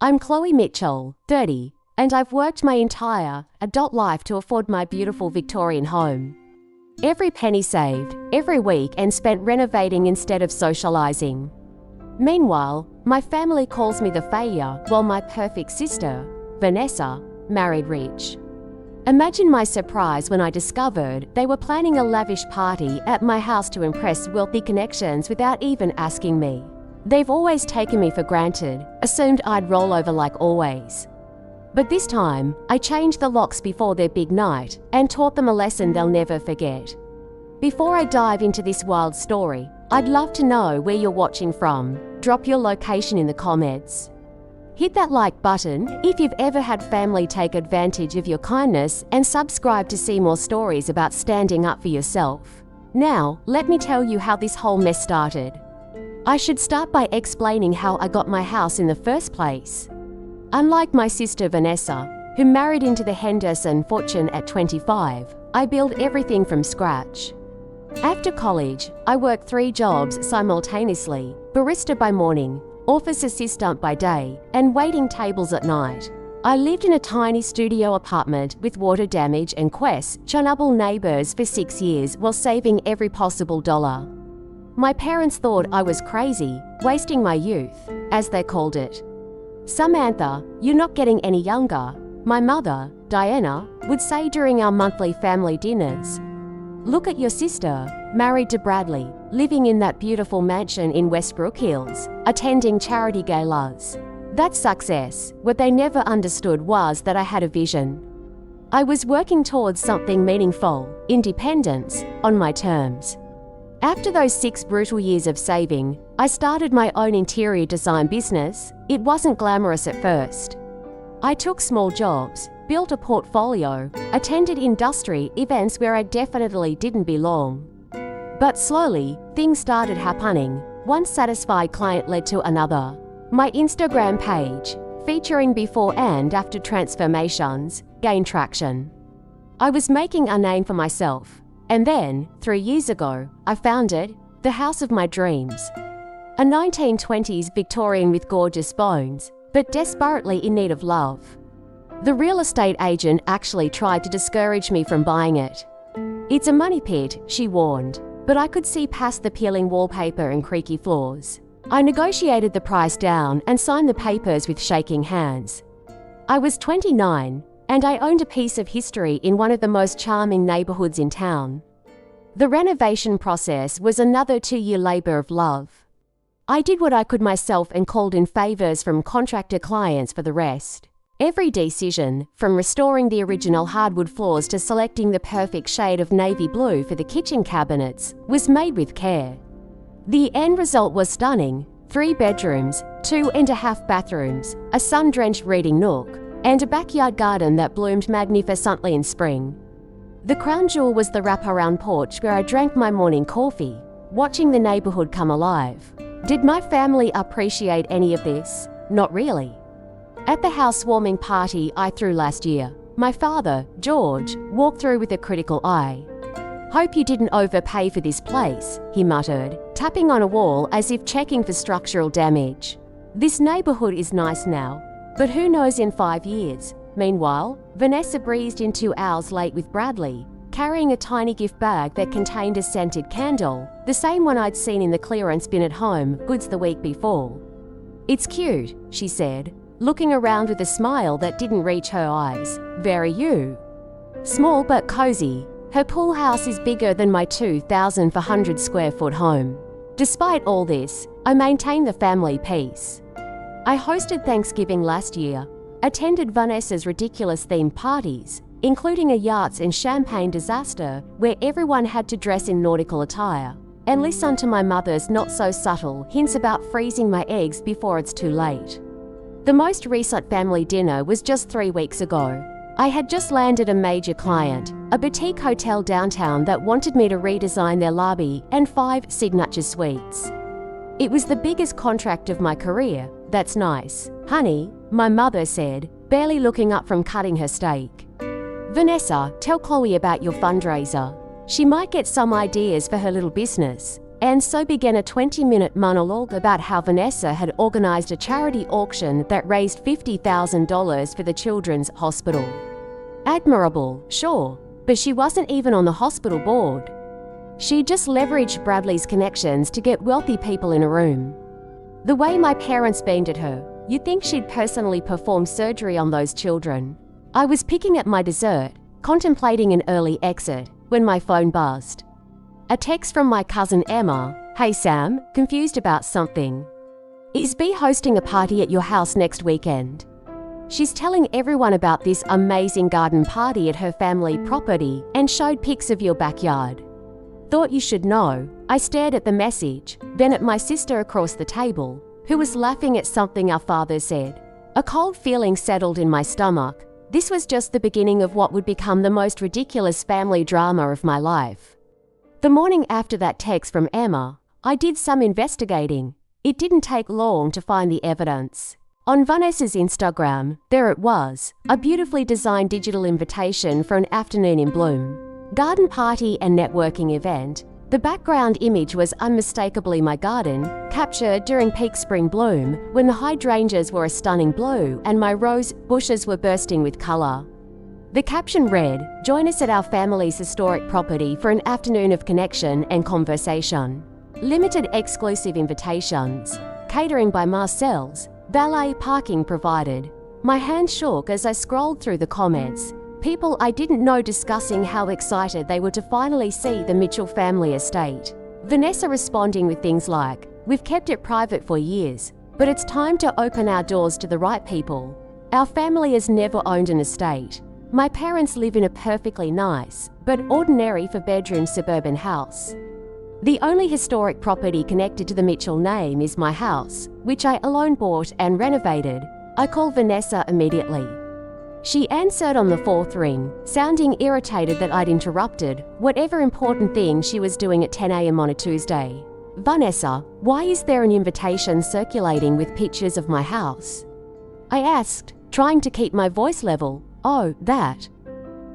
I'm Chloe Mitchell, 30, and I've worked my entire adult life to afford my beautiful Victorian home. Every penny saved, every weekend spent renovating instead of socializing. Meanwhile, my family calls me the failure, while my perfect sister, Vanessa, married rich. Imagine my surprise when I discovered they were planning a lavish party at my house to impress wealthy connections without even asking me. They've always taken me for granted, assumed I'd roll over like always. But this time, I changed the locks before their big night and taught them a lesson they'll never forget. Before I dive into this wild story, I'd love to know where you're watching from. Drop your location in the comments. Hit that like button if you've ever had family take advantage of your kindness, and subscribe to see more stories about standing up for yourself. Now, let me tell you how this whole mess started. I should start by explaining how I got my house in the first place. Unlike my sister Vanessa, who married into the Henderson fortune at 25, I built everything from scratch. After college, I worked 3 jobs simultaneously: barista by morning, office assistant by day, and waiting tables at night. I lived in a tiny studio apartment with water damage and questionable neighbors for 6 years while saving every possible dollar. My parents thought I was crazy, wasting my youth, as they called it. "Samantha, you're not getting any younger," my mother, Diana, would say during our monthly family dinners. "Look at your sister, married to Bradley, living in that beautiful mansion in Westbrook Hills, attending charity galas. That's success." What they never understood was that I had a vision. I was working towards something meaningful, independence, on my terms. After those 6 brutal years of saving, I started my own interior design business. It wasn't glamorous at first. I took small jobs, built a portfolio, attended industry events where I definitely didn't belong. But slowly, things started happening. One satisfied client led to another. My Instagram page, featuring before and after transformations, gained traction. I was making a name for myself. And then, 3 years ago, I founded the house of my dreams. A 1920s Victorian with gorgeous bones, but desperately in need of love. The real estate agent actually tried to discourage me from buying it. "It's a money pit," she warned, but I could see past the peeling wallpaper and creaky floors. I negotiated the price down and signed the papers with shaking hands. I was 29, and I owned a piece of history in one of the most charming neighborhoods in town. The renovation process was another 2-year labor of love. I did what I could myself and called in favors from contractor clients for the rest. Every decision, from restoring the original hardwood floors to selecting the perfect shade of navy blue for the kitchen cabinets, was made with care. The end result was stunning: 3 bedrooms, 2.5 bathrooms, a sun-drenched reading nook, and a backyard garden that bloomed magnificently in spring. The crown jewel was the wraparound porch where I drank my morning coffee, watching the neighborhood come alive. Did my family appreciate any of this? Not really. At the housewarming party I threw last year, my father, George, walked through with a critical eye. "Hope you didn't overpay for this place," he muttered, tapping on a wall as if checking for structural damage. "This neighborhood is nice now, but who knows in 5 years?" Meanwhile, Vanessa breezed in 2 hours late with Bradley, carrying a tiny gift bag that contained a scented candle, the same one I'd seen in the clearance bin at Home Goods the week before. "It's cute," she said, looking around with a smile that didn't reach her eyes. "Very you." Small but cozy, her pool house is bigger than my 2,400 square foot home. Despite all this, I maintain the family peace. I hosted Thanksgiving last year, attended Vanessa's ridiculous themed parties, including a yachts and champagne disaster where everyone had to dress in nautical attire, and listened to my mother's not-so-subtle hints about freezing my eggs before it's too late. The most recent family dinner was just 3 weeks ago. I had just landed a major client, a boutique hotel downtown that wanted me to redesign their lobby and 5 signature suites. It was the biggest contract of my career. "That's nice, honey," my mother said, barely looking up from cutting her steak. "Vanessa, tell Chloe about your fundraiser. She might get some ideas for her little business." And so began a 20-minute monologue about how Vanessa had organized a charity auction that raised $50,000 for the children's hospital. Admirable, sure, but she wasn't even on the hospital board. She just leveraged Bradley's connections to get wealthy people in a room. The way my parents beamed at her, you'd think she'd personally perform surgery on those children. I was picking at my dessert, contemplating an early exit, when my phone buzzed. A text from my cousin Emma. Hey Sam, confused about something. Is B hosting a party at your house next weekend? She's telling everyone about this amazing garden party at her family property and showed pics of your backyard. Thought you should know. I stared at the message, then at my sister across the table, who was laughing at something our father said. A cold feeling settled in my stomach. This was just the beginning of what would become the most ridiculous family drama of my life. The morning after that text from Emma, I did some investigating. It didn't take long to find the evidence. On Vanessa's Instagram, there it was, a beautifully designed digital invitation for an afternoon in bloom. Garden party and networking event. The background image was unmistakably my garden, captured during peak spring bloom, when the hydrangeas were a stunning blue and my rose bushes were bursting with colour. The caption read, "Join us at our family's historic property for an afternoon of connection and conversation. Limited exclusive invitations. Catering by Marcel's. Valet parking provided." My hand shook as I scrolled through the comments. People I didn't know discussing how excited they were to finally see the Mitchell family estate. Vanessa responding with things like, "We've kept it private for years, but it's time to open our doors to the right people. Our family has never owned an estate. My parents live in a perfectly nice, but ordinary for-bedroom suburban house. The only historic property connected to the Mitchell name is my house, which I alone bought and renovated. I called Vanessa immediately. She answered on the fourth ring, sounding irritated that I'd interrupted whatever important thing she was doing at 10 a.m. on a Tuesday. "Vanessa, why is there an invitation circulating with pictures of my house?" I asked, trying to keep my voice level. "Oh, that.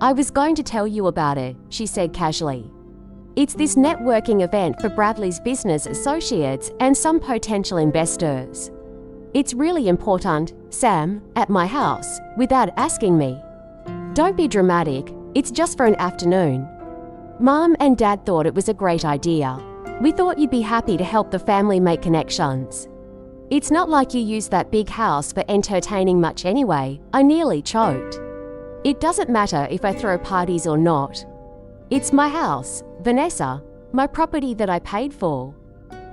I was going to tell you about it," she said casually. "It's this networking event for Bradley's business associates and some potential investors. It's really important, Sam, at my house, without asking me. Don't be dramatic, it's just for an afternoon. Mom and Dad thought it was a great idea. We thought you'd be happy to help the family make connections. It's not like you use that big house for entertaining much anyway." I nearly choked. "It doesn't matter if I throw parties or not. It's my house, Vanessa, my property that I paid for.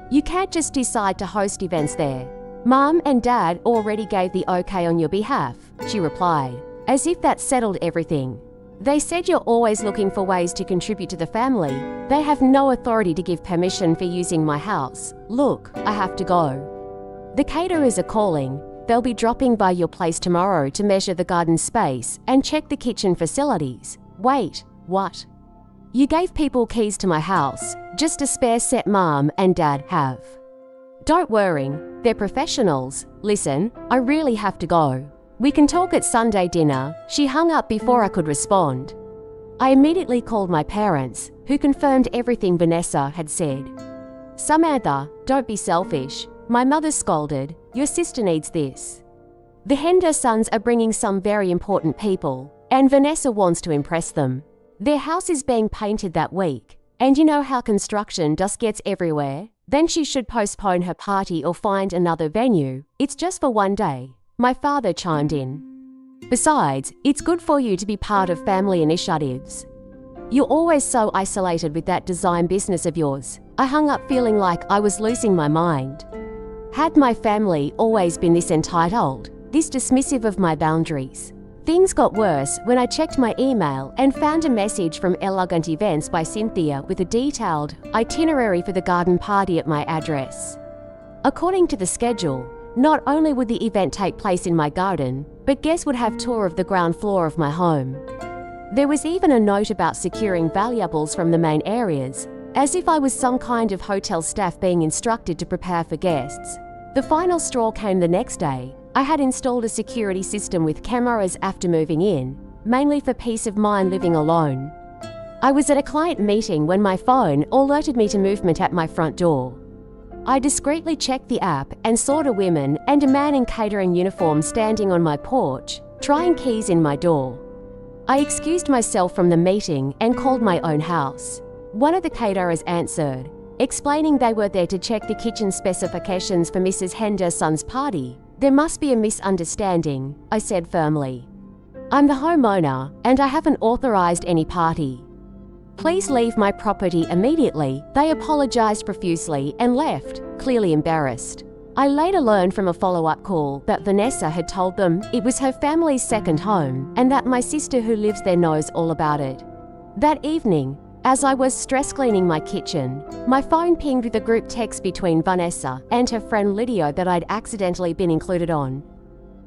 You can't just decide to host events there. Mom and Dad already gave the okay on your behalf," she replied, as if that settled everything. "They said you're always looking for ways to contribute to the family. They have no authority to give permission for using my house. Look, I have to go. The caterers are calling. They'll be dropping by your place tomorrow to measure the garden space and check the kitchen facilities." Wait, what? "You gave people keys to my house, just a spare set Mom and Dad have." "Don't worry, they're professionals. Listen, I really have to go. We can talk at Sunday dinner." She hung up before I could respond. I immediately called my parents, who confirmed everything Vanessa had said. "Samantha, don't be selfish," my mother scolded. "Your sister needs this. The Hendersons are bringing some very important people, and Vanessa wants to impress them. Their house is being painted that week, and you know how construction dust gets everywhere. Then she should postpone her party or find another venue. It's just for one day," my father chimed in. "Besides, it's good for you to be part of family initiatives. You're always so isolated with that design business of yours." I hung up feeling like I was losing my mind. Had my family always been this entitled, this dismissive of my boundaries? Things got worse when I checked my email and found a message from Elegant Events by Cynthia with a detailed itinerary for the garden party at my address. According to the schedule, not only would the event take place in my garden, but guests would have tour of the ground floor of my home. There was even a note about securing valuables from the main areas, as if I was some kind of hotel staff being instructed to prepare for guests. The final straw came the next day. I had installed a security system with cameras after moving in, mainly for peace of mind living alone. I was at a client meeting when my phone alerted me to movement at my front door. I discreetly checked the app and saw two women and a man in catering uniform standing on my porch, trying keys in my door. I excused myself from the meeting and called my own house. One of the caterers answered, explaining they were there to check the kitchen specifications for Mrs. Henderson's party. There must be a misunderstanding, I said firmly. I'm the homeowner and I haven't authorized any party. Please leave my property immediately. They apologized profusely and left, clearly embarrassed. I later learned from a follow-up call that Vanessa had told them it was her family's second home and that my sister who lives there knows all about it. That evening, as I was stress cleaning my kitchen, my phone pinged with a group text between Vanessa and her friend Lydia that I'd accidentally been included on.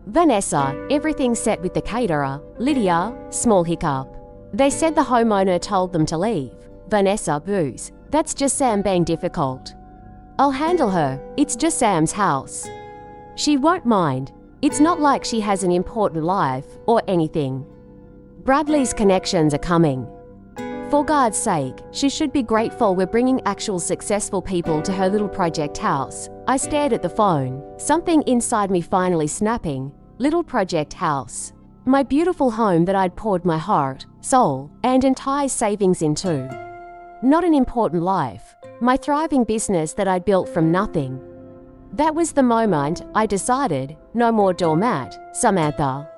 Vanessa, everything set with the caterer. Lydia, small hiccup. They said the homeowner told them to leave. Vanessa, booze. That's just Sam being difficult. I'll handle her. It's just Sam's house. She won't mind. It's not like she has an important life or anything. Bradley's connections are coming. For God's sake, she should be grateful we're bringing actual successful people to her little project house. I stared at the phone, something inside me finally snapping. Little project house. My beautiful home that I'd poured my heart, soul, and entire savings into. Not an important life. My thriving business that I'd built from nothing. That was the moment I decided, no more doormat, Samantha.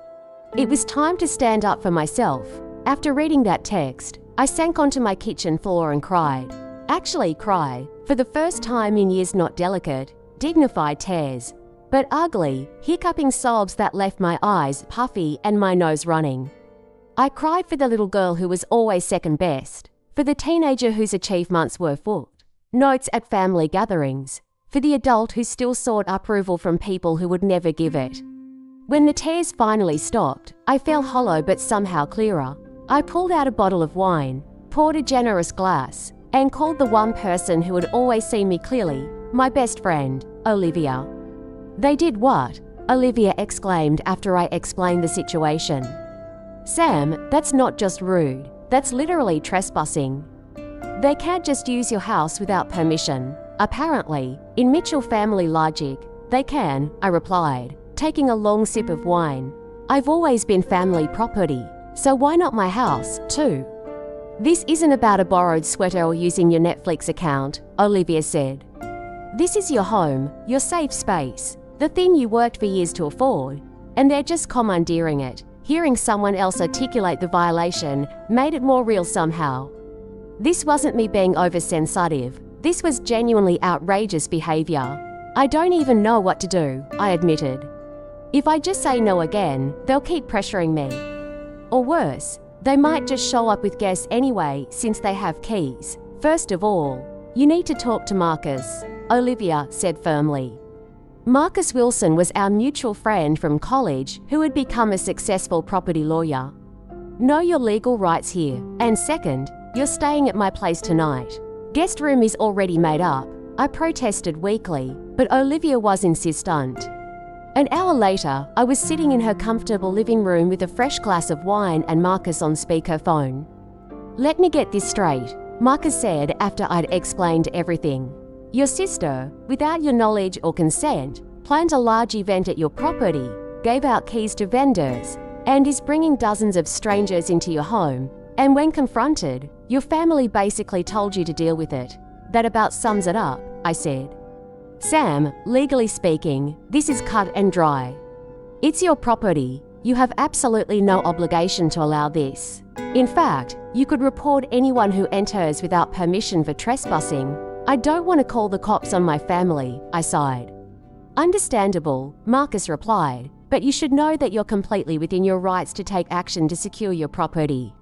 It was time to stand up for myself. After reading that text, I sank onto my kitchen floor and cried. Actually cried, for the first time in years, not delicate, dignified tears, but ugly, hiccuping sobs that left my eyes puffy and my nose running. I cried for the little girl who was always second best, for the teenager whose achievements were footnotes at family gatherings, for the adult who still sought approval from people who would never give it. When the tears finally stopped, I felt hollow but somehow clearer. I pulled out a bottle of wine, poured a generous glass, and called the one person who would always see me clearly, my best friend, Olivia. They did what? Olivia exclaimed after I explained the situation. Sam, that's not just rude, that's literally trespassing. They can't just use your house without permission. Apparently, in Mitchell family logic, they can, I replied, taking a long sip of wine. I've always been family property, so why not my house, too? This isn't about a borrowed sweater or using your Netflix account, Olivia said. This is your home, your safe space, the thing you worked for years to afford, and they're just commandeering it. Hearing someone else articulate the violation made it more real somehow. This wasn't me being oversensitive. This was genuinely outrageous behavior. I don't even know what to do, I admitted. If I just say no again, they'll keep pressuring me. Or worse, they might just show up with guests anyway since they have keys. First of all, you need to talk to Marcus, Olivia said firmly. Marcus Wilson was our mutual friend from college who had become a successful property lawyer. Know your legal rights here, and second, you're staying at my place tonight. Guest room is already made up. I protested weakly, but Olivia was insistent. An hour later, I was sitting in her comfortable living room with a fresh glass of wine and Marcus on speakerphone. Let me get this straight, Marcus said after I'd explained everything. Your sister, without your knowledge or consent, planned a large event at your property, gave out keys to vendors, and is bringing dozens of strangers into your home. And when confronted, your family basically told you to deal with it. That about sums it up, I said. Sam, legally speaking, this is cut and dry. It's your property. You have absolutely no obligation to allow this. In fact, you could report anyone who enters without permission for trespassing. I don't want to call the cops on my family, I sighed. Understandable, Marcus replied, but you should know that you're completely within your rights to take action to secure your property.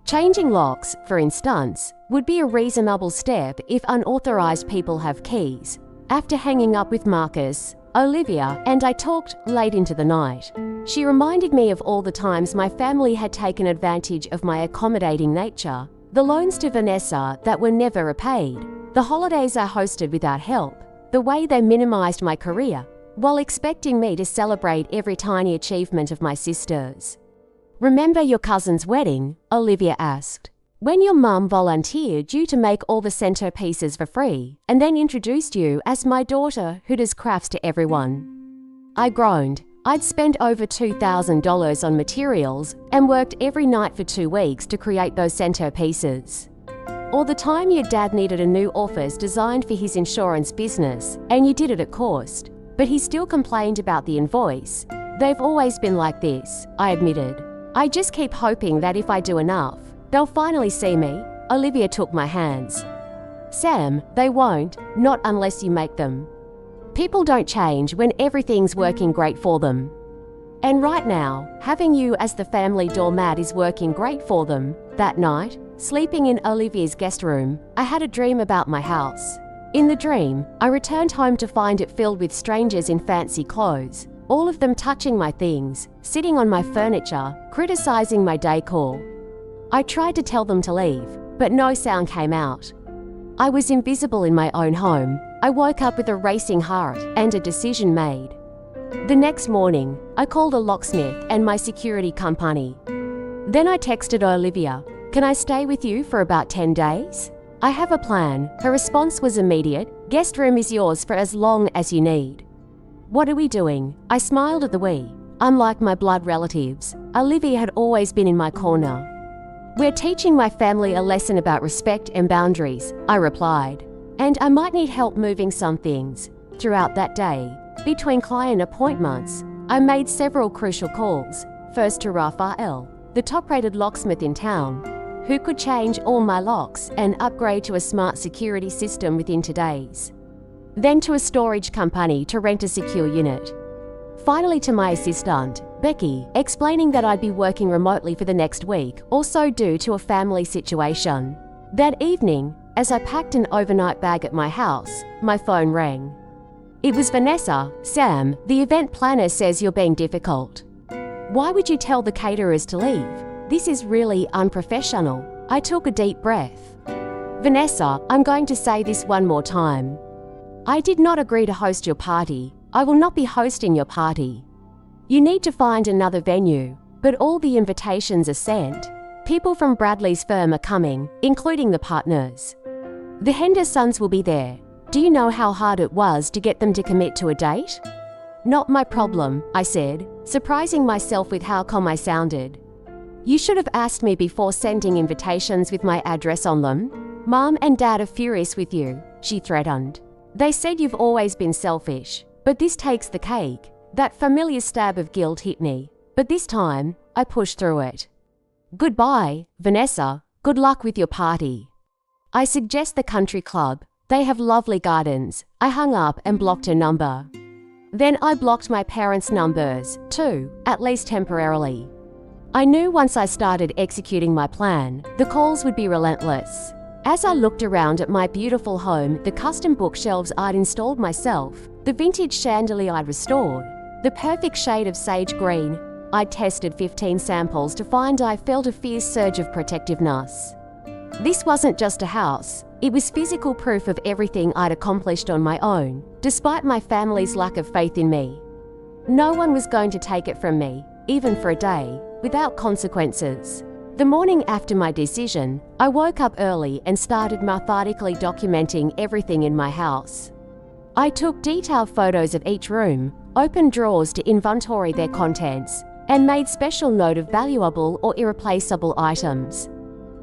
Changing locks, for instance, would be a reasonable step if unauthorized people have keys. After hanging up with Marcus, Olivia and I talked late into the night. She reminded me of all the times my family had taken advantage of my accommodating nature, the loans to Vanessa that were never repaid, the holidays I hosted without help, the way they minimized my career, while expecting me to celebrate every tiny achievement of my sister's. Remember your cousin's wedding? Olivia asked. When your mum volunteered you to make all the centerpieces for free and then introduced you as my daughter who does crafts to everyone. I groaned. I'd spent over $2,000 on materials and worked every night for 2 weeks to create those centerpieces. Or the time your dad needed a new office designed for his insurance business and you did it at cost, but he still complained about the invoice. They've always been like this, I admitted. I just keep hoping that if I do enough, they'll finally see me. Olivia took my hands. Sam, they won't, not unless you make them. People don't change when everything's working great for them. And right now, having you as the family doormat is working great for them. That night, sleeping in Olivia's guest room, I had a dream about my house. In the dream, I returned home to find it filled with strangers in fancy clothes, all of them touching my things, sitting on my furniture, criticizing my decor. I tried to tell them to leave, but no sound came out. I was invisible in my own home. I woke up with a racing heart and a decision made. The next morning, I called a locksmith and my security company. Then I texted Olivia, "Can I stay with you for about 10 days? I have a plan." Her response was immediate. "Guest room is yours for as long as you need." "What are we doing?" I smiled at the we. Unlike my blood relatives, Olivia had always been in my corner. "We're teaching my family a lesson about respect and boundaries," I replied. "And I might need help moving some things." Throughout that day, between client appointments, I made several crucial calls. First to Raphael, the top-rated locksmith in town, who could change all my locks and upgrade to a smart security system within 2 days. Then to a storage company to rent a secure unit. Finally to my assistant, Becky, explaining that I'd be working remotely for the next week, also due to a family situation. That evening, as I packed an overnight bag at my house, my phone rang. It was Vanessa. "Sam, the event planner says you're being difficult. Why would you tell the caterers to leave? This is really unprofessional." I took a deep breath. "Vanessa, I'm going to say this one more time. I did not agree to host your party. I will not be hosting your party. You need to find another venue, but all the invitations are sent. People from Bradley's firm are coming, including the partners. The Hendersons will be there. Do you know how hard it was to get them to commit to a date?" "Not my problem," I said, surprising myself with how calm I sounded. "You should have asked me before sending invitations with my address on them. Mom and Dad are furious with you," she threatened. "They said you've always been selfish, but this takes the cake." That familiar stab of guilt hit me, but this time, I pushed through it. "Goodbye, Vanessa. Good luck with your party. I suggest the country club. They have lovely gardens." I hung up and blocked her number. Then I blocked my parents' numbers, too, at least temporarily. I knew once I started executing my plan, the calls would be relentless. As I looked around at my beautiful home, the custom bookshelves I'd installed myself, the vintage chandelier I'd restored, the perfect shade of sage green, I'd tested 15 samples to find I felt a fierce surge of protectiveness. This wasn't just a house, it was physical proof of everything I'd accomplished on my own, despite my family's lack of faith in me. No one was going to take it from me, even for a day, without consequences. The morning after my decision, I woke up early and started methodically documenting everything in my house. I took detailed photos of each room, opened drawers to inventory their contents, and made special note of valuable or irreplaceable items.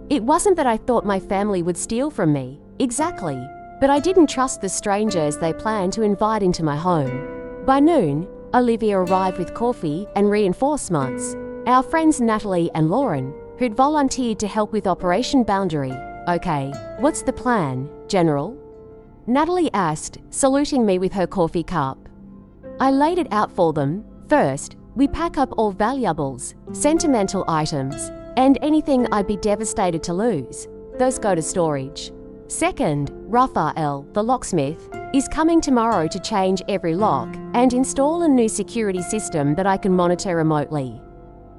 It wasn't that I thought my family would steal from me, exactly, but I didn't trust the strangers they planned to invite into my home. By noon, Olivia arrived with coffee and reinforcements. Our friends Natalie and Lauren, who'd volunteered to help with Operation Boundary. "Okay, what's the plan, General?" Natalie asked, saluting me with her coffee cup. I laid it out for them. First, we pack up all valuables, sentimental items, and anything I'd be devastated to lose. Those go to storage. Second, Raphael, the locksmith, is coming tomorrow to change every lock and install a new security system that I can monitor remotely.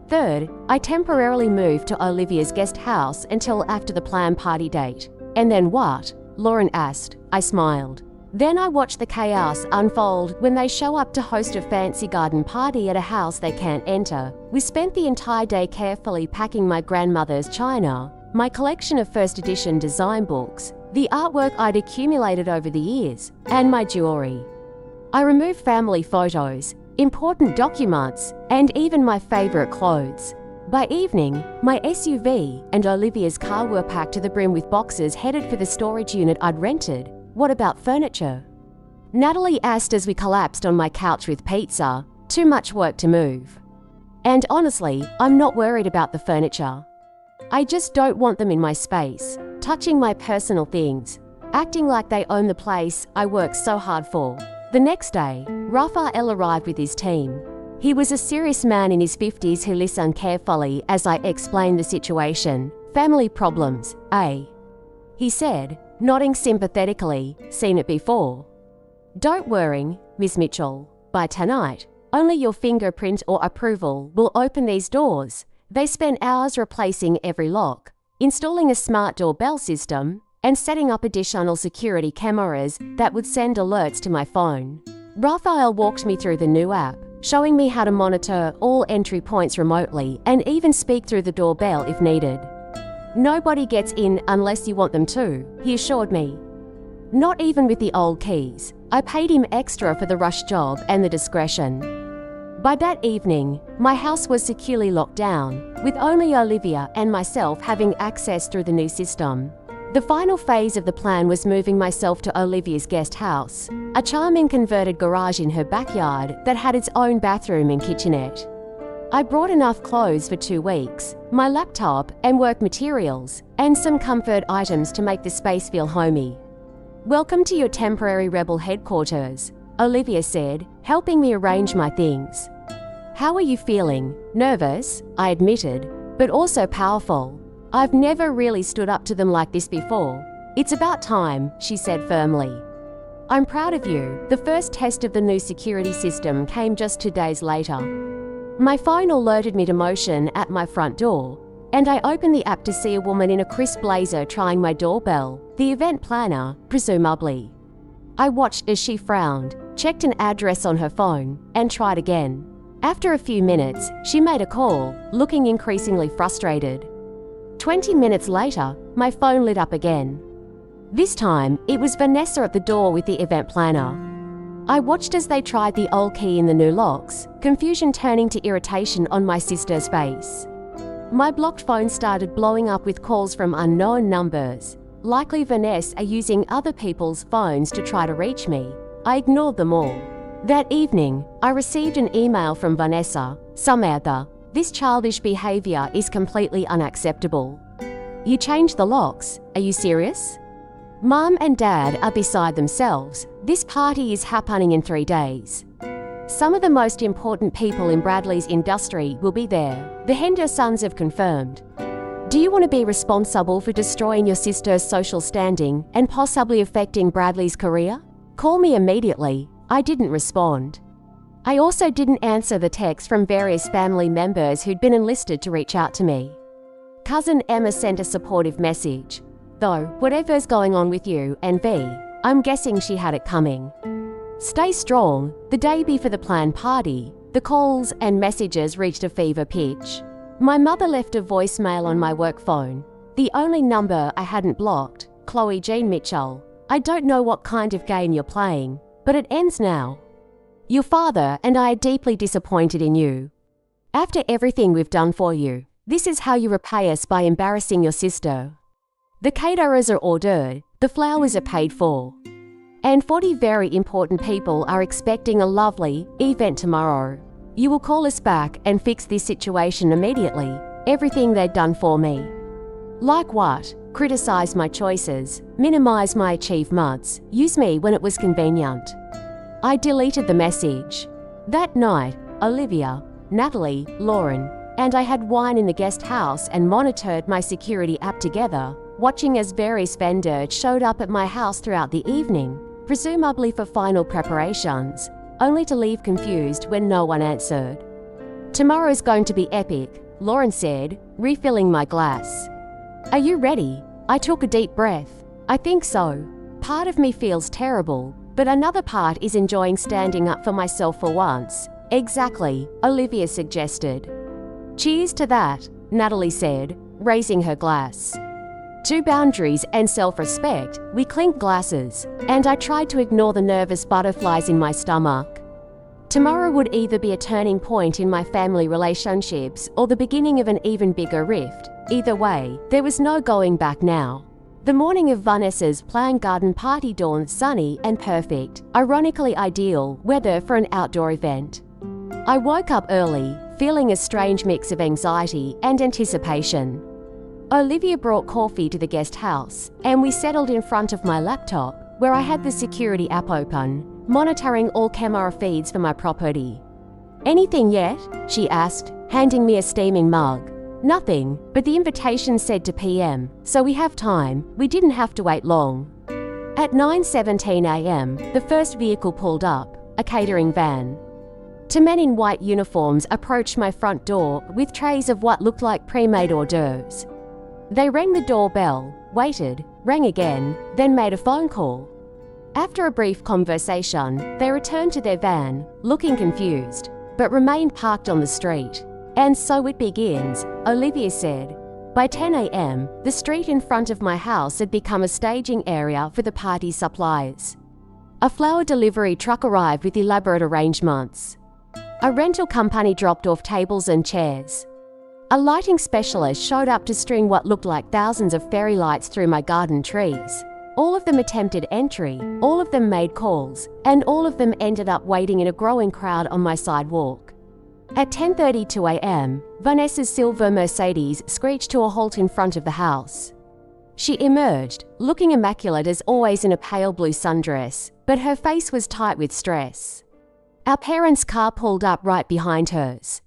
Third, I temporarily moved to Olivia's guest house until after the planned party date. "And then what?" Lauren asked. I smiled. Then I watched the chaos unfold when they show up to host a fancy garden party at a house they can't enter. We spent the entire day carefully packing my grandmother's china, my collection of first edition design books, the artwork I'd accumulated over the years, and my jewelry. I removed family photos, important documents, and even my favorite clothes. By evening, my SUV and Olivia's car were packed to the brim with boxes headed for the storage unit I'd rented. What about furniture? Natalie asked as we collapsed on my couch with pizza. Too much work to move. And honestly, I'm not worried about the furniture. I just don't want them in my space, touching my personal things, acting like they own the place I worked so hard for. The next day, Raphael arrived with his team. He was a serious man in his 50s who listened carefully as I explained the situation. Family problems, eh? He said, nodding sympathetically, seen it before. Don't worry, Miss Mitchell. By tonight, only your fingerprint or approval will open these doors. They spend hours replacing every lock, installing a smart doorbell system, and setting up additional security cameras that would send alerts to my phone. Raphael walked me through the new app, showing me how to monitor all entry points remotely and even speak through the doorbell if needed. Nobody gets in unless you want them to, he assured me. Not even with the old keys. I paid him extra for the rush job and the discretion. By that evening, my house was securely locked down, with only Olivia and myself having access through the new system. The final phase of the plan was moving myself to Olivia's guest house, a charming converted garage in her backyard that had its own bathroom and kitchenette. I brought enough clothes for 2 weeks, my laptop and work materials, and some comfort items to make the space feel homey. Welcome to your temporary rebel headquarters, Olivia said, helping me arrange my things. How are you feeling? Nervous, I admitted, but also powerful. I've never really stood up to them like this before. It's about time, she said firmly. I'm proud of you. The first test of the new security system came just 2 days later. My phone alerted me to motion at my front door, and I opened the app to see a woman in a crisp blazer trying my doorbell, the event planner, presumably. I watched as she frowned, checked an address on her phone, and tried again. After a few minutes, she made a call, looking increasingly frustrated. 20 minutes later, my phone lit up again. This time, it was Vanessa at the door with the event planner. I watched as they tried the old key in the new locks, confusion turning to irritation on my sister's face. My blocked phone started blowing up with calls from unknown numbers. Likely Vanessa are using other people's phones to try to reach me. I ignored them all. That evening, I received an email from Vanessa. Samantha, this childish behavior is completely unacceptable. You changed the locks. Are you serious? Mum and Dad are beside themselves. This party is happening in 3 days. Some of the most important people in Bradley's industry will be there, the Hendersons have confirmed. Do you want to be responsible for destroying your sister's social standing and possibly affecting Bradley's career? Call me immediately. I didn't respond. I also didn't answer the texts from various family members who'd been enlisted to reach out to me. Cousin Emma sent a supportive message. Though, whatever's going on with you and V, I'm guessing she had it coming. Stay strong. The day before the planned party, the calls and messages reached a fever pitch. My mother left a voicemail on my work phone. The only number I hadn't blocked, Chloe Jean Mitchell. I don't know what kind of game you're playing, but it ends now. Your father and I are deeply disappointed in you. After everything we've done for you, this is how you repay us by embarrassing your sister. The caterers are ordered, the flowers are paid for. And 40 very important people are expecting a lovely event tomorrow. You will call us back and fix this situation immediately. Everything they'd done for me. Like what? Criticize my choices, minimize my achievements, use me when it was convenient. I deleted the message. That night, Olivia, Natalie, Lauren, and I had wine in the guest house and monitored my security app together, watching as various vendors showed up at my house throughout the evening, presumably for final preparations, only to leave confused when no one answered. Tomorrow's going to be epic, Lauren said, refilling my glass. Are you ready? I took a deep breath. I think so. Part of me feels terrible, but another part is enjoying standing up for myself for once. Exactly, Olivia suggested. Cheers to that, Natalie said, raising her glass. To boundaries and self-respect, we clinked glasses, and I tried to ignore the nervous butterflies in my stomach. Tomorrow would either be a turning point in my family relationships or the beginning of an even bigger rift. Either way, there was no going back now. The morning of Vanessa's planned garden party dawned sunny and perfect, ironically ideal weather for an outdoor event. I woke up early, feeling a strange mix of anxiety and anticipation. Olivia brought coffee to the guest house, and we settled in front of my laptop, where I had the security app open, monitoring all camera feeds for my property. "Anything yet?" she asked, handing me a steaming mug. "Nothing, but the invitation said to PM, so we have time. We didn't have to wait long." At 9:17 a.m., the first vehicle pulled up, a catering van. Two men in white uniforms approached my front door with trays of what looked like pre-made hors d'oeuvres. They rang the doorbell, waited, rang again, then made a phone call. After a brief conversation, they returned to their van, looking confused, but remained parked on the street. "And so it begins," Olivia said. By 10 a.m., the street in front of my house had become a staging area for the party supplies. A flower delivery truck arrived with elaborate arrangements. A rental company dropped off tables and chairs. A lighting specialist showed up to string what looked like thousands of fairy lights through my garden trees. All of them attempted entry, all of them made calls, and all of them ended up waiting in a growing crowd on my sidewalk. At 10:32 a.m., Vanessa's silver Mercedes screeched to a halt in front of the house. She emerged, looking immaculate as always in a pale blue sundress, but her face was tight with stress. Our parents' car pulled up right behind hers.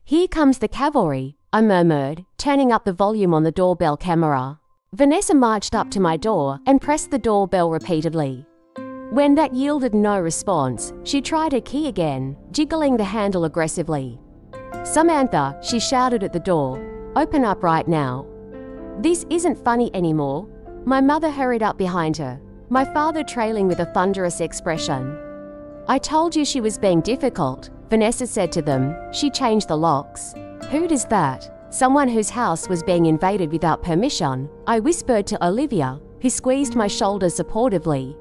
"Here comes the cavalry," I murmured, turning up the volume on the doorbell camera. Vanessa marched up to my door and pressed the doorbell repeatedly. When that yielded no response, she tried her key again, jiggling the handle aggressively. "Samantha," she shouted at the door, "open up right now." "This isn't funny anymore." My mother hurried up behind her, my father trailing with a thunderous expression. "I told you she was being difficult," Vanessa said to them. She changed the locks. "Who does that? Someone whose house was being invaded without permission," I whispered to Olivia, who squeezed my shoulder supportively.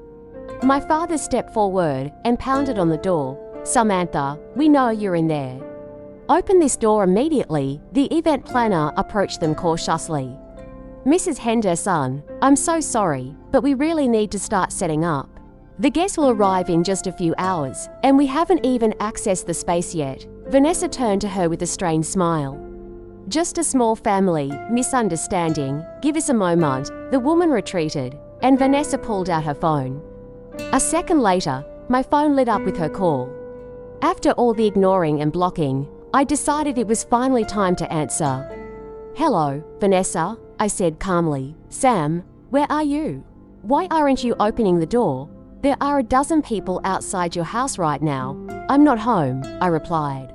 My father stepped forward and pounded on the door. "Samantha, we know you're in there." "Open this door immediately," the event planner approached them cautiously. "Mrs. Henderson, I'm so sorry, but we really need to start setting up. The guests will arrive in just a few hours, and we haven't even accessed the space yet." Vanessa turned to her with a strained smile. "Just a small family misunderstanding. Give us a moment." The woman retreated, and Vanessa pulled out her phone. A second later, my phone lit up with her call. After all the ignoring and blocking, I decided it was finally time to answer. "Hello, Vanessa," I said calmly. "Sam, where are you? Why aren't you opening the door? There are a dozen people outside your house right now." "I'm not home," I replied.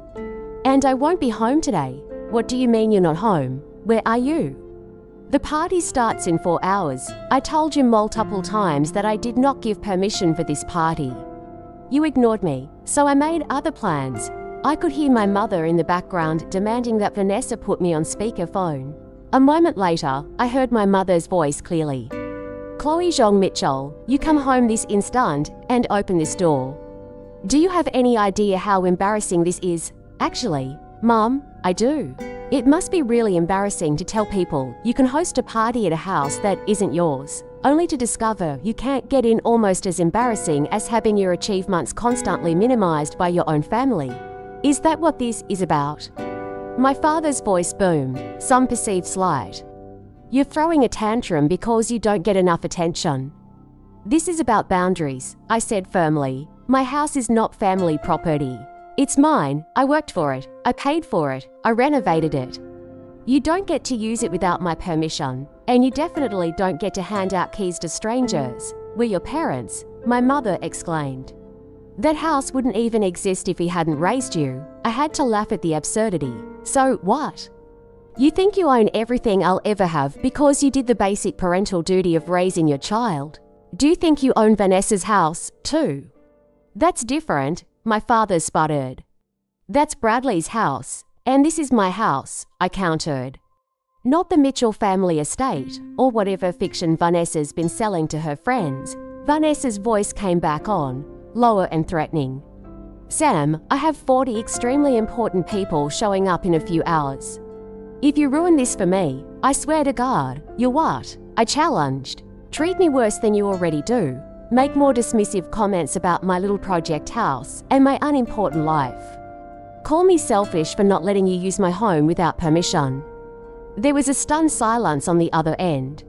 "And I won't be home today." "What do you mean you're not home? Where are you?" "The party starts in 4 hours. I told you multiple times that I did not give permission for this party. You ignored me, so I made other plans." I could hear my mother in the background demanding that Vanessa put me on speakerphone. A moment later, I heard my mother's voice clearly. "Chloe Zhong Mitchell, you come home this instant and open this door. Do you have any idea how embarrassing this is?" "Actually, Mum, I do. It must be really embarrassing to tell people you can host a party at a house that isn't yours, only to discover you can't get in. Almost as embarrassing as having your achievements constantly minimized by your own family. Is that what this is about?" My father's voice boomed, some perceived slight. "You're throwing a tantrum because you don't get enough attention." "This is about boundaries," I said firmly. "My house is not family property. It's mine. I worked for it. I paid for it. I renovated it. You don't get to use it without my permission, and you definitely don't get to hand out keys to strangers. We're your parents," my mother exclaimed. "That house wouldn't even exist if we hadn't raised you." I had to laugh at the absurdity. "So what? You think you own everything I'll ever have because you did the basic parental duty of raising your child? Do you think you own Vanessa's house, too?" "That's different," my father sputtered. "That's Bradley's house, and this is my house," I countered. Not the Mitchell family estate, or whatever fiction Vanessa's been selling to her friends. Vanessa's voice came back on, lower and threatening. Sam, I have 40 extremely important people showing up in a few hours. If you ruin this for me, I swear to God, you'll what? I challenged. Treat me worse than you already do. Make more dismissive comments about my little project house and my unimportant life. Call me selfish for not letting you use my home without permission. There was a stunned silence on the other end.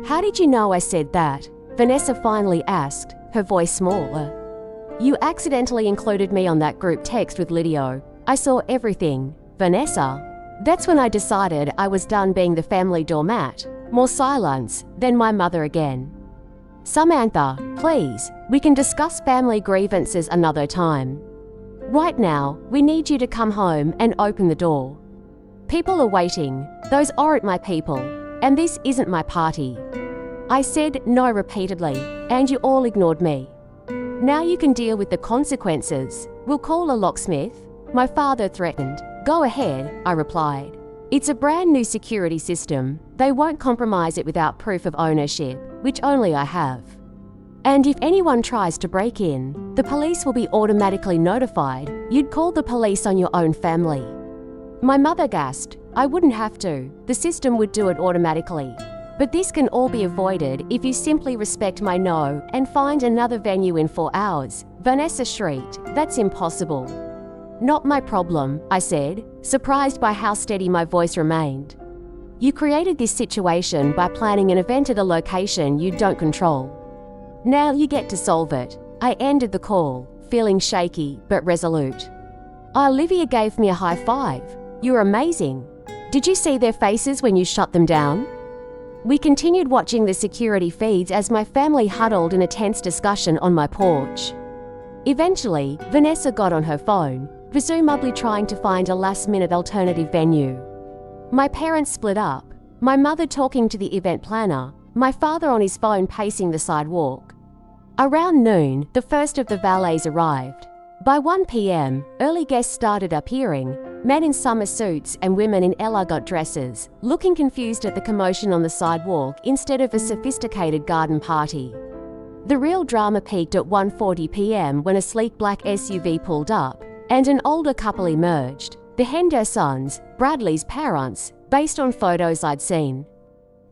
How did you know I said that? Vanessa finally asked, her voice smaller. You accidentally included me on that group text with Lydio. I saw everything. Vanessa. That's when I decided I was done being the family doormat. More silence, then my mother again. Samantha, please, we can discuss family grievances another time. Right now, we need you to come home and open the door. People are waiting. Those aren't my people, and this isn't my party. I said no repeatedly, and you all ignored me. Now you can deal with the consequences. We'll call a locksmith. My father threatened. Go ahead, I replied. It's a brand new security system. They won't compromise it without proof of ownership, which only I have. And if anyone tries to break in, the police will be automatically notified. You'd call the police on your own family. My mother gasped. I wouldn't have to. The system would do it automatically. But this can all be avoided if you simply respect my no and find another venue in 4 hours. Vanessa shrieked. That's impossible. Not my problem, I said, surprised by how steady my voice remained. You created this situation by planning an event at a location you don't control. Now you get to solve it. I ended the call, feeling shaky but resolute. Olivia gave me a high five. You're amazing. Did you see their faces when you shut them down? We continued watching the security feeds as my family huddled in a tense discussion on my porch. Eventually, Vanessa got on her phone, presumably trying to find a last-minute alternative venue. My parents split up, my mother talking to the event planner, my father on his phone pacing the sidewalk. Around noon, the first of the valets arrived. By 1 p.m., early guests started appearing, men in summer suits and women in elegant dresses, looking confused at the commotion on the sidewalk instead of a sophisticated garden party. The real drama peaked at 1:40 p.m. when a sleek black SUV pulled up, and an older couple emerged, the Hendersons, Bradley's parents, based on photos I'd seen.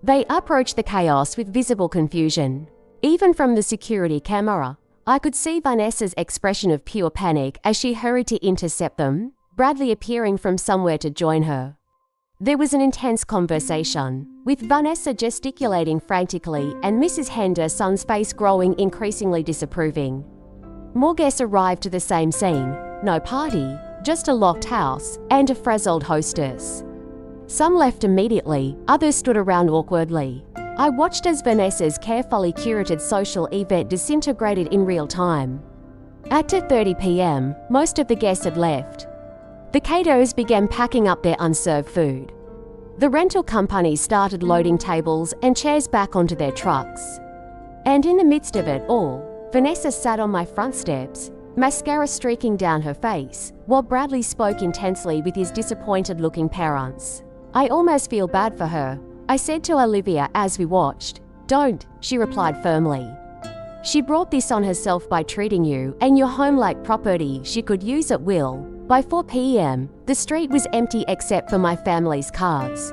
They approached the chaos with visible confusion. Even from the security camera, I could see Vanessa's expression of pure panic as she hurried to intercept them, Bradley appearing from somewhere to join her. There was an intense conversation, with Vanessa gesticulating frantically and Mrs. Henderson's face growing increasingly disapproving. More guests arrived to the same scene. No party, just a locked house and a frazzled hostess. Some left immediately, others stood around awkwardly. I watched as Vanessa's carefully curated social event disintegrated in real time. At 2:30 p.m., most of the guests had left. The caterers began packing up their unserved food. The rental companies started loading tables and chairs back onto their trucks. And in the midst of it all, Vanessa sat on my front steps, mascara streaking down her face, while Bradley spoke intensely with his disappointed-looking parents. I almost feel bad for her, I said to Olivia as we watched. Don't, she replied firmly. She brought this on herself by treating you and your home like property she could use at will. By 4 p.m., the street was empty except for my family's cars.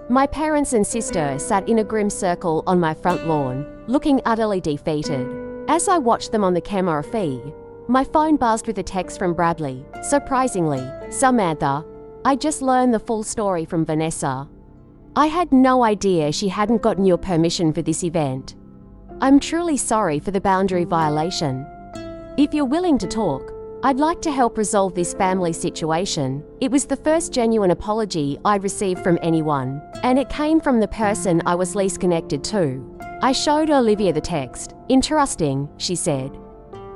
My parents and sister sat in a grim circle on my front lawn, looking utterly defeated. As I watched them on the camera feed, my phone buzzed with a text from Bradley. Surprisingly, Samantha, I just learned the full story from Vanessa. I had no idea she hadn't gotten your permission for this event. I'm truly sorry for the boundary violation. If you're willing to talk, I'd like to help resolve this family situation. It was the first genuine apology I'd received from anyone, and it came from the person I was least connected to. I showed Olivia the text. Interesting, she said.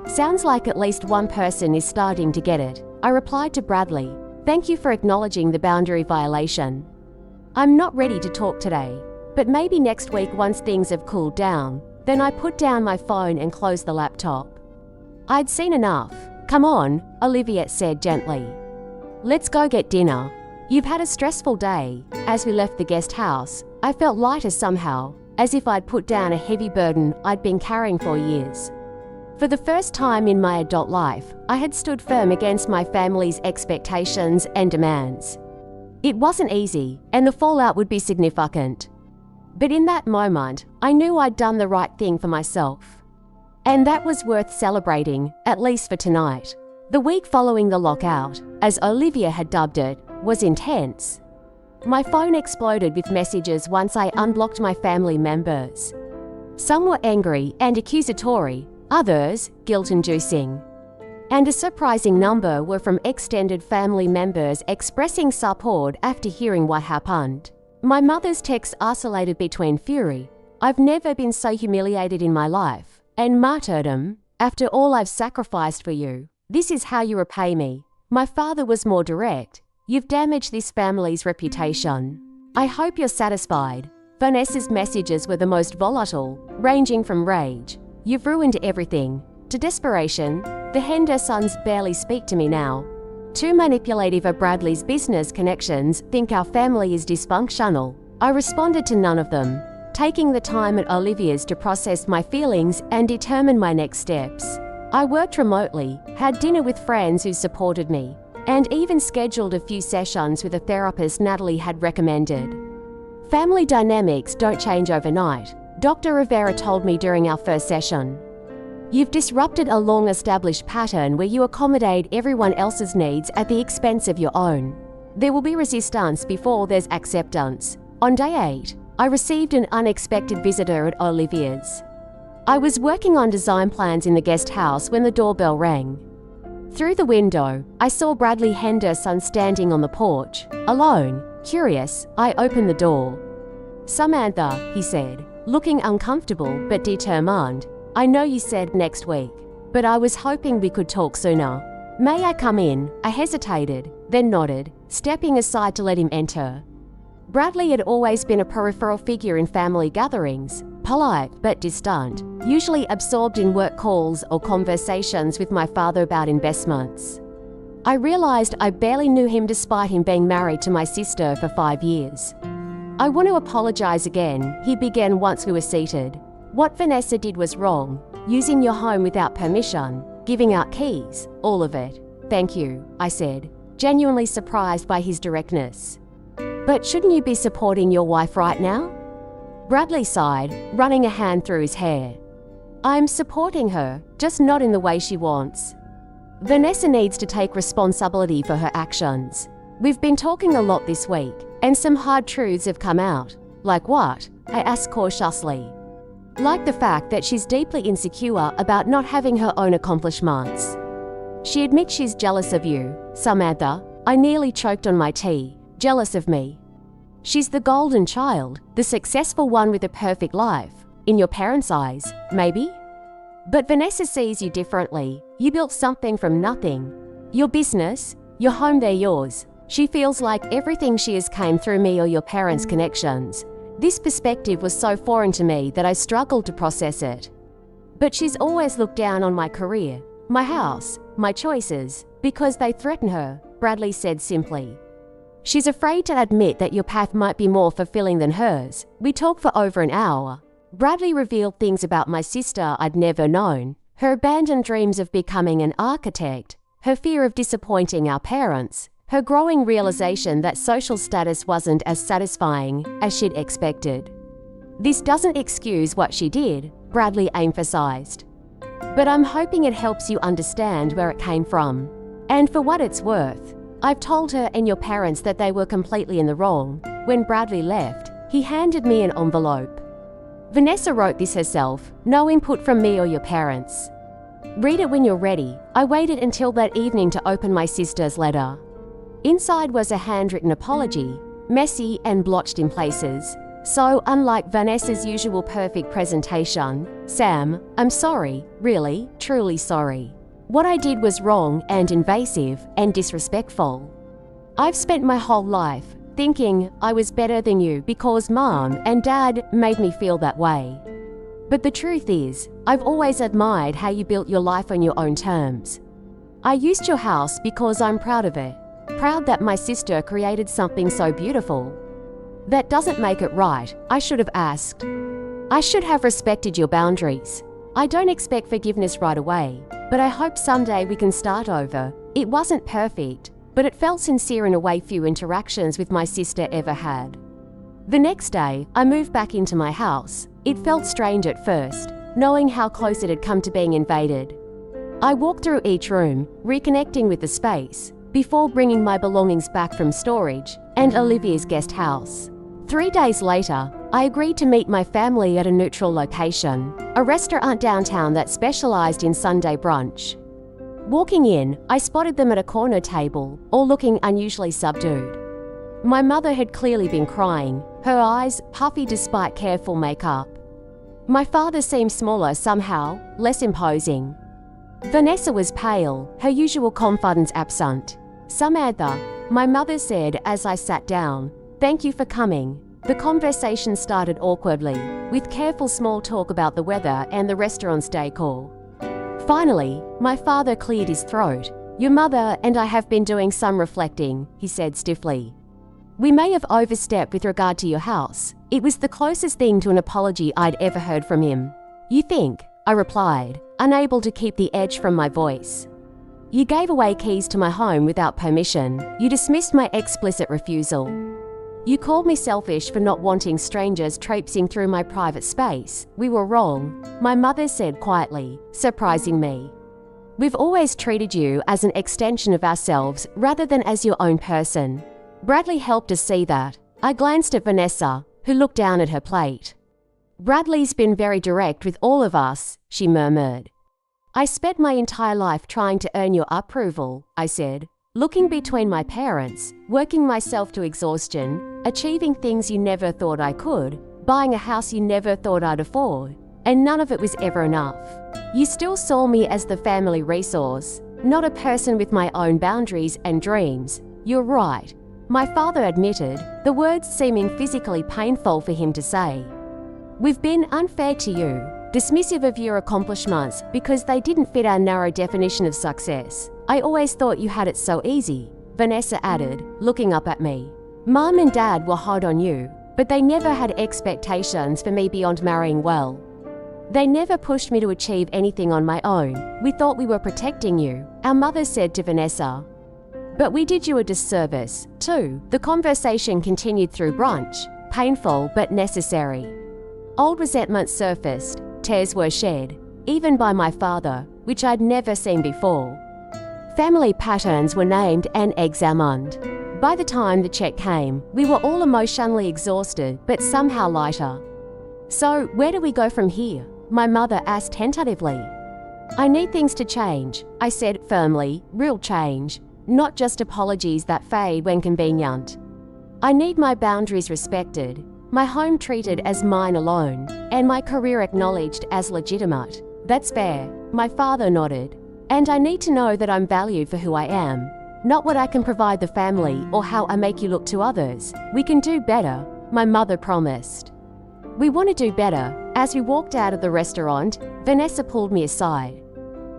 Sounds like at least one person is starting to get it. I replied to Bradley. Thank you for acknowledging the boundary violation. I'm not ready to talk today, but maybe next week once things have cooled down. Then I put down my phone and closed the laptop. I'd seen enough. Come on, Olivia said gently. Let's go get dinner. You've had a stressful day. As we left the guest house, I felt lighter somehow, as if I'd put down a heavy burden I'd been carrying for years. For the first time in my adult life, I had stood firm against my family's expectations and demands. It wasn't easy, and the fallout would be significant. But in that moment, I knew I'd done the right thing for myself. And that was worth celebrating, at least for tonight. The week following the lockout, as Olivia had dubbed it, was intense. My phone exploded with messages once I unblocked my family members. Some were angry and accusatory, others guilt-inducing. And a surprising number were from extended family members expressing support after hearing what happened. My mother's texts oscillated between fury, "I've never been so humiliated in my life," and martyrdom, "After all I've sacrificed for you, this is how you repay me." My father was more direct, "You've damaged this family's reputation. I hope you're satisfied." Vanessa's messages were the most volatile, ranging from rage, "You've ruined everything," to desperation, "The Hendersons barely speak to me now," to manipulative of Bradley's business connections think our family is dysfunctional. I responded to none of them, taking the time at Olivia's to process my feelings and determine my next steps. I worked remotely, had dinner with friends who supported me, and even scheduled a few sessions with a therapist Natalie had recommended. Family dynamics don't change overnight, Dr. Rivera told me during our first session. You've disrupted a long-established pattern where you accommodate everyone else's needs at the expense of your own. There will be resistance before there's acceptance. On day 8, I received an unexpected visitor at Olivia's. I was working on design plans in the guest house when the doorbell rang. Through the window, I saw Bradley Henderson standing on the porch, alone. Curious, I opened the door. "Samantha," he said, looking uncomfortable but determined, "I know you said next week, but I was hoping we could talk sooner. May I come in?" I hesitated, then nodded, stepping aside to let him enter. Bradley had always been a peripheral figure in family gatherings, polite but distant, usually absorbed in work calls or conversations with my father about investments. I realized I barely knew him despite him being married to my sister for 5 years. "I want to apologize again," he began once we were seated. "What Vanessa did was wrong. Using your home without permission, giving out keys, all of it." "Thank you," I said, genuinely surprised by his directness. "But shouldn't you be supporting your wife right now?" Bradley sighed, running a hand through his hair. "I'm supporting her, just not in the way she wants. Vanessa needs to take responsibility for her actions. We've been talking a lot this week, and some hard truths have come out." "Like what?" I asked cautiously. "Like the fact that she's deeply insecure about not having her own accomplishments. She admits she's jealous of you, Samantha." I nearly choked on my tea. "Jealous of me?" "She's the golden child, the successful one with a perfect life. In your parents' eyes, maybe? But Vanessa sees you differently. You built something from nothing. Your business, your home, they're yours. She feels like everything she has came through me or your parents' connections. This perspective was so foreign to me that I struggled to process it. But she's always looked down on my career, my house, my choices, because they threaten her," Bradley said simply. "She's afraid to admit that your path might be more fulfilling than hers." We talked for over an hour. Bradley revealed things about my sister I'd never known, her abandoned dreams of becoming an architect, her fear of disappointing our parents, her growing realization that social status wasn't as satisfying as she'd expected. "This doesn't excuse what she did," Bradley emphasized. "But I'm hoping it helps you understand where it came from. And for what it's worth, I've told her and your parents that they were completely in the wrong." When Bradley left, he handed me an envelope. "Vanessa wrote this herself, no input from me or your parents. Read it when you're ready." I waited until that evening to open my sister's letter. Inside was a handwritten apology, messy and blotched in places. So unlike Vanessa's usual perfect presentation, "Sam, I'm sorry, really, truly sorry. What I did was wrong and invasive and disrespectful. I've spent my whole life thinking I was better than you because Mom and Dad made me feel that way. But the truth is, I've always admired how you built your life on your own terms. I used your house because I'm proud of it. proud that my sister created something so beautiful. That doesn't make it right, I should have asked. I should have respected your boundaries. I don't expect forgiveness right away, but I hope someday we can start over. It wasn't perfect, but it felt sincere in a way few interactions with my sister ever had. The next day, I moved back into my house. It felt strange at first, knowing how close it had come to being invaded. I walked through each room, reconnecting with the space, before bringing my belongings back from storage and Olivia's guest house. 3 days later, I agreed to meet my family at a neutral location, a restaurant downtown that specialized in Sunday brunch. Walking in, I spotted them at a corner table, all looking unusually subdued. My mother had clearly been crying, her eyes puffy despite careful makeup. My father seemed smaller somehow, less imposing. Vanessa was pale, her usual confidence absent. Samantha, my mother said as I sat down, "Thank you for coming." The conversation started awkwardly, with careful small talk about the weather and the restaurant's decor. Finally, my father cleared his throat. "Your mother and I have been doing some reflecting," he said stiffly. "We may have overstepped with regard to your house." It was the closest thing to an apology I'd ever heard from him. "You think?" I replied, unable to keep the edge from my voice. "You gave away keys to my home without permission. You dismissed my explicit refusal. You called me selfish for not wanting strangers traipsing through my private space. We were wrong," my mother said quietly, surprising me. "We've always treated you as an extension of ourselves rather than as your own person." Bradley helped us see that. I glanced at Vanessa, who looked down at her plate. "Bradley's been very direct with all of us," she murmured. "I spent my entire life trying to earn your approval," I said. "Looking between my parents, working myself to exhaustion, achieving things you never thought I could, buying a house you never thought I'd afford, and none of it was ever enough. You still saw me as the family resource, not a person with my own boundaries and dreams." "You're right," my father admitted, the words seeming physically painful for him to say. "We've been unfair to you, dismissive of your accomplishments because they didn't fit our narrow definition of success. I always thought you had it so easy," Vanessa added, looking up at me. "Mom and Dad were hard on you, but they never had expectations for me beyond marrying well. They never pushed me to achieve anything on my own. We thought we were protecting you," our mother said to Vanessa. "But we did you a disservice, too." The conversation continued through brunch, painful but necessary. Old resentment surfaced, tears were shed, even by my father, which I'd never seen before. Family patterns were named and examined. By the time the check came, we were all emotionally exhausted, but somehow lighter. "So, where do we go from here?" my mother asked tentatively. "I need things to change," I said firmly, "real change, not just apologies that fade when convenient. I need my boundaries respected, my home treated as mine alone, and my career acknowledged as legitimate." "That's fair," my father nodded. "And I need to know that I'm valued for who I am, not what I can provide the family or how I make you look to others. We can do better," my mother promised. "We want to do better." As we walked out of the restaurant, Vanessa pulled me aside.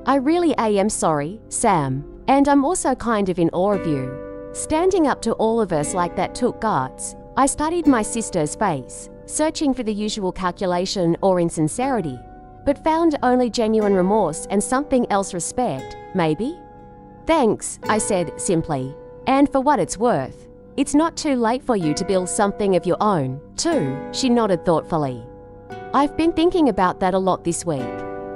"I really am sorry, Sam, and I'm also kind of in awe of you. Standing up to all of us like that took guts." I studied my sister's face, searching for the usual calculation or insincerity, but found only genuine remorse and something else, respect, maybe? "Thanks," I said simply. "And for what it's worth, it's not too late for you to build something of your own, too," she nodded thoughtfully. "I've been thinking about that a lot this week.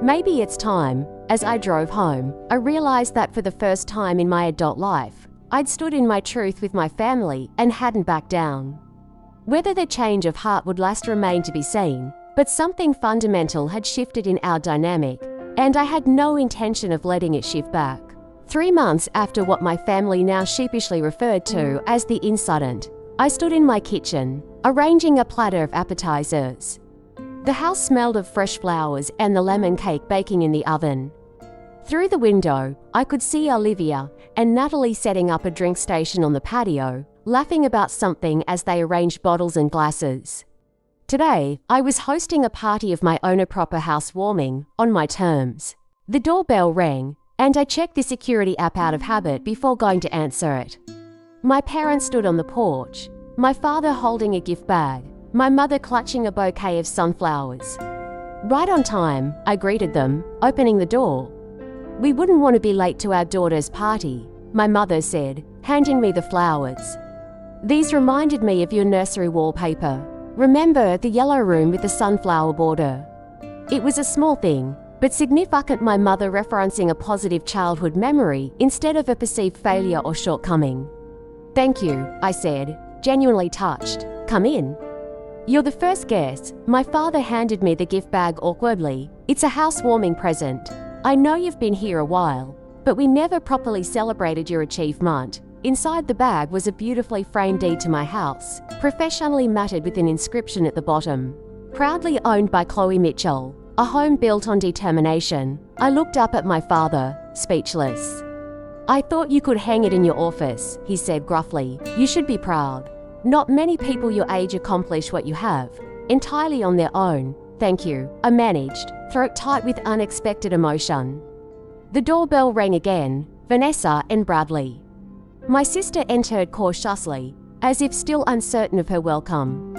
Maybe it's time." As I drove home, I realized that for the first time in my adult life, I'd stood in my truth with my family and hadn't backed down. Whether the change of heart would last remained to be seen, but something fundamental had shifted in our dynamic, and I had no intention of letting it shift back. 3 months after what my family now sheepishly referred to as the incident, I stood in my kitchen, arranging a platter of appetizers. The house smelled of fresh flowers and the lemon cake baking in the oven. Through the window, I could see Olivia and Natalie setting up a drink station on the patio, laughing about something as they arranged bottles and glasses. Today, I was hosting a party of my own, a proper housewarming, on my terms. The doorbell rang, and I checked the security app out of habit before going to answer it. My parents stood on the porch, my father holding a gift bag, my mother clutching a bouquet of sunflowers. Right on time, I greeted them, opening the door. "We wouldn't want to be late to our daughter's party," my mother said, handing me the flowers. "These reminded me of your nursery wallpaper. Remember the yellow room with the sunflower border?" It was a small thing, but significant, my mother referencing a positive childhood memory instead of a perceived failure or shortcoming. "Thank you," I said, genuinely touched. "Come in." "You're the first guest." My father handed me the gift bag awkwardly. "It's a housewarming present. I know you've been here a while, but we never properly celebrated your achievement." Inside the bag was a beautifully framed deed to my house, professionally matted with an inscription at the bottom. "Proudly owned by Chloe Mitchell, a home built on determination." I looked up at my father, speechless. "I thought you could hang it in your office," he said gruffly. "You should be proud. Not many people your age accomplish what you have, entirely on their own." "Thank you," I managed, throat tight with unexpected emotion. The doorbell rang again. Vanessa and Bradley. My sister entered cautiously, as if still uncertain of her welcome.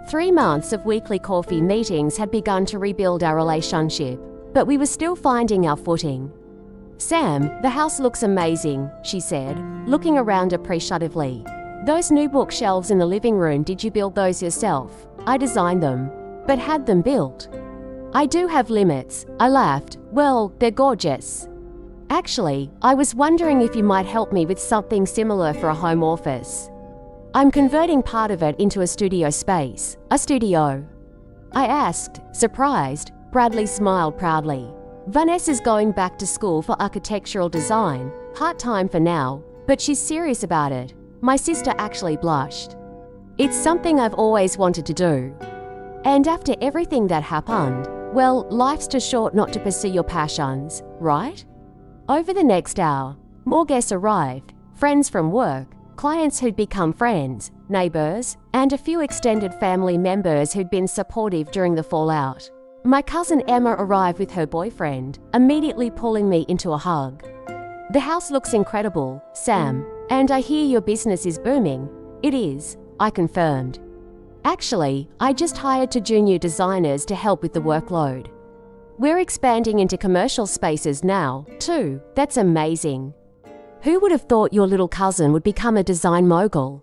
3 months of weekly coffee meetings had begun to rebuild our relationship, but we were still finding our footing. "Sam, the house looks amazing," she said, looking around appreciatively. "Those new bookshelves in the living room, did you build those yourself?" "I designed them, but had them built." "I do have limits," I laughed. "Well, they're gorgeous." "Actually, I was wondering if you might help me with something similar for a home office. I'm converting part of it into a studio space." "A studio?" I asked, surprised. Bradley smiled proudly. "Vanessa's going back to school for architectural design, part-time for now, but she's serious about it." My sister actually blushed. "It's something I've always wanted to do." And after everything that happened, well, life's too short not to pursue your passions, right? Over the next hour, more guests arrived, friends from work, clients who'd become friends, neighbours, and a few extended family members who'd been supportive during the fallout. My cousin Emma arrived with her boyfriend, immediately pulling me into a hug. "The house looks incredible, Sam, and I hear your business is booming." "It is," I confirmed. "Actually, I just hired 2 junior designers to help with the workload. We're expanding into commercial spaces now, too." "That's amazing. Who would have thought your little cousin would become a design mogul?"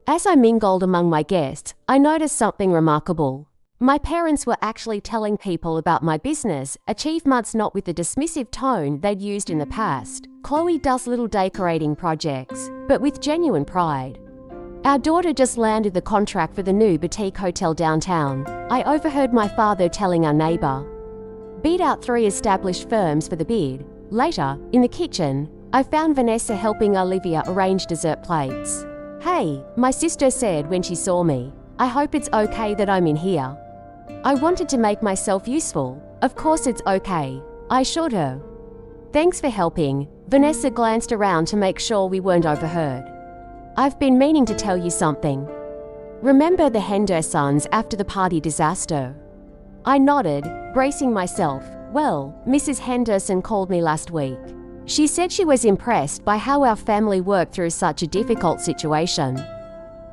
As I mingled among my guests, I noticed something remarkable. My parents were actually telling people about my business achievements, not with the dismissive tone they'd used in the past. "Chloe does little decorating projects," but with genuine pride. "Our daughter just landed the contract for the new boutique hotel downtown," I overheard my father telling our neighbour. "Beat out 3 established firms for the bid." Later, in the kitchen, I found Vanessa helping Olivia arrange dessert plates. "Hey," my sister said when she saw me. "I hope it's okay that I'm in here." I wanted to make myself useful. "Of course it's okay," I assured her. "Thanks for helping." Vanessa glanced around to make sure we weren't overheard. "I've been meaning to tell you something. Remember the Hendersons after the party disaster?" I nodded, bracing myself. "Well, Mrs. Henderson called me last week. She said she was impressed by how our family worked through such a difficult situation.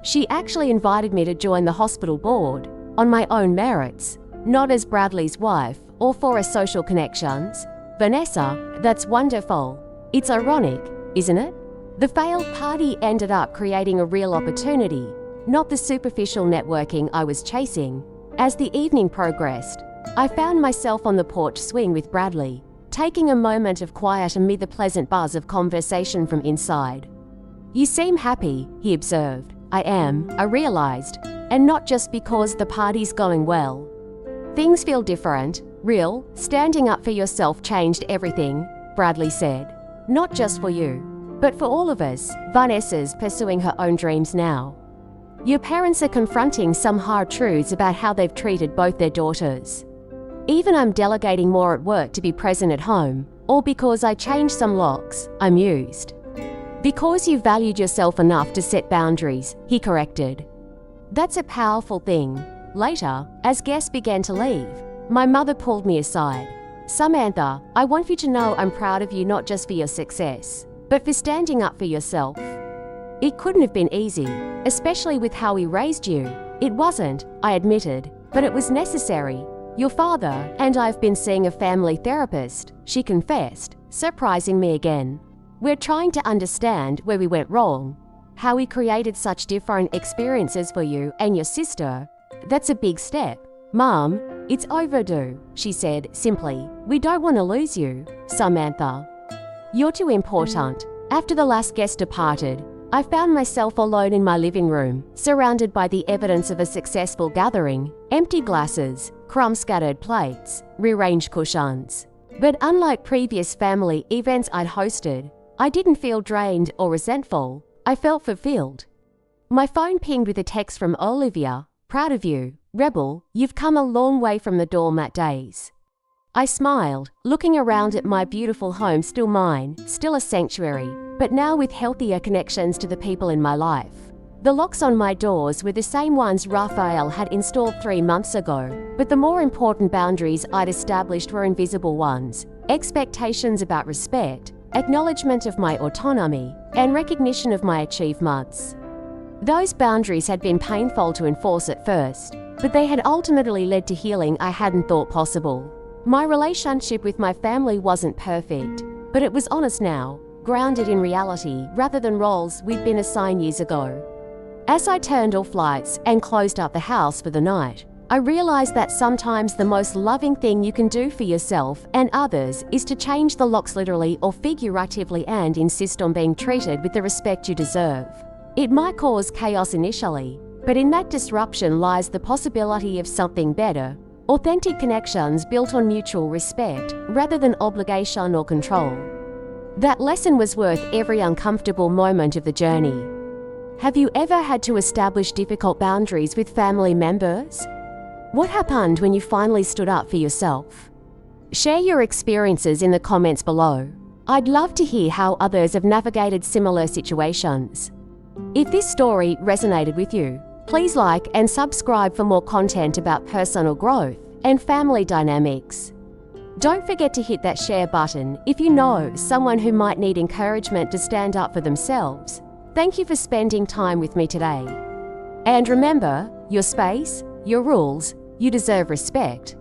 She actually invited me to join the hospital board, on my own merits, not as Bradley's wife or for a social connections." "Vanessa, that's wonderful. It's ironic, isn't it? The failed party ended up creating a real opportunity, not the superficial networking I was chasing." As the evening progressed, I found myself on the porch swing with Bradley, taking a moment of quiet amid the pleasant buzz of conversation from inside. "You seem happy," he observed. "I am," I realized, and not just because the party's going well. "Things feel different, real. Standing up for yourself changed everything," Bradley said. "Not just for you, but for all of us." Vanessa's pursuing her own dreams now. "Your parents are confronting some hard truths about how they've treated both their daughters. Even I'm delegating more at work to be present at home, all because I changed some locks," I mused. "Because you valued yourself enough to set boundaries," he corrected. "That's a powerful thing." Later, as guests began to leave, my mother pulled me aside. "Samantha, I want you to know I'm proud of you, not just for your success, but for standing up for yourself. It couldn't have been easy, especially with how he raised you. It wasn't, I admitted, but it was necessary. Your father and I've been seeing a family therapist, she confessed, surprising me again. We're trying to understand where we went wrong, how we created such different experiences for you and your sister. That's a big step. Mom, it's overdue, she said simply. We don't want to lose you, Samantha. You're too important. After the last guest departed, I found myself alone in my living room, surrounded by the evidence of a successful gathering: empty glasses, crumb-scattered plates, rearranged cushions. But unlike previous family events I'd hosted, I didn't feel drained or resentful. I felt fulfilled. My phone pinged with a text from Olivia. Proud of you, Rebel, you've come a long way from the doormat days. I smiled, looking around at my beautiful home, still mine, still a sanctuary, but now with healthier connections to the people in my life. The locks on my doors were the same ones Raphael had installed 3 months ago, but the more important boundaries I'd established were invisible ones: expectations about respect, acknowledgement of my autonomy, and recognition of my achievements. Those boundaries had been painful to enforce at first, but they had ultimately led to healing I hadn't thought possible. My relationship with my family wasn't perfect, but it was honest now, grounded in reality rather than roles we'd been assigned years ago. As I turned off lights and closed up the house for the night, I realized that sometimes the most loving thing you can do for yourself and others is to change the locks literally or figuratively and insist on being treated with the respect you deserve. It might cause chaos initially, but in that disruption lies the possibility of something better: authentic connections built on mutual respect rather than obligation or control. That lesson was worth every uncomfortable moment of the journey. Have you ever had to establish difficult boundaries with family members? What happened when you finally stood up for yourself? Share your experiences in the comments below. I'd love to hear how others have navigated similar situations. If this story resonated with you, please like and subscribe for more content about personal growth and family dynamics. Don't forget to hit that share button if you know someone who might need encouragement to stand up for themselves. Thank you for spending time with me today. And remember, your space, your rules, you deserve respect.